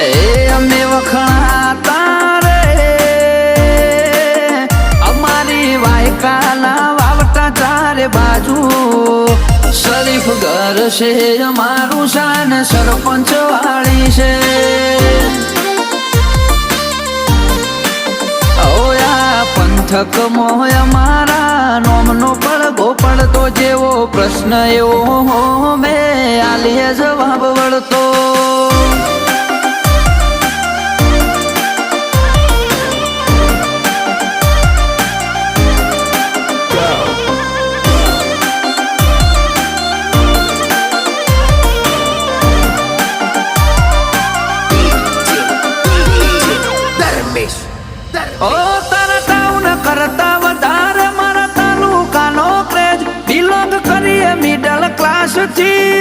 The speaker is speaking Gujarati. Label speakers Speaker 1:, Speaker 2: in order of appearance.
Speaker 1: એ અમે વખણાતા રે અમારી વાયકાના વાવટા ચારે બાજુ શરીફ ઘર છે અમારું શાન સરપંચ વાળી છે પંથક મોહ અમારા નોમનો પડગો પડતો જેવો પ્રશ્ન એવો મેં આલીએ જવાબ વળતો કરતા વધારે મારા તાલુકાનો ક્રેજ બિલોંગ કરીએ મિડલ ક્લાસ થી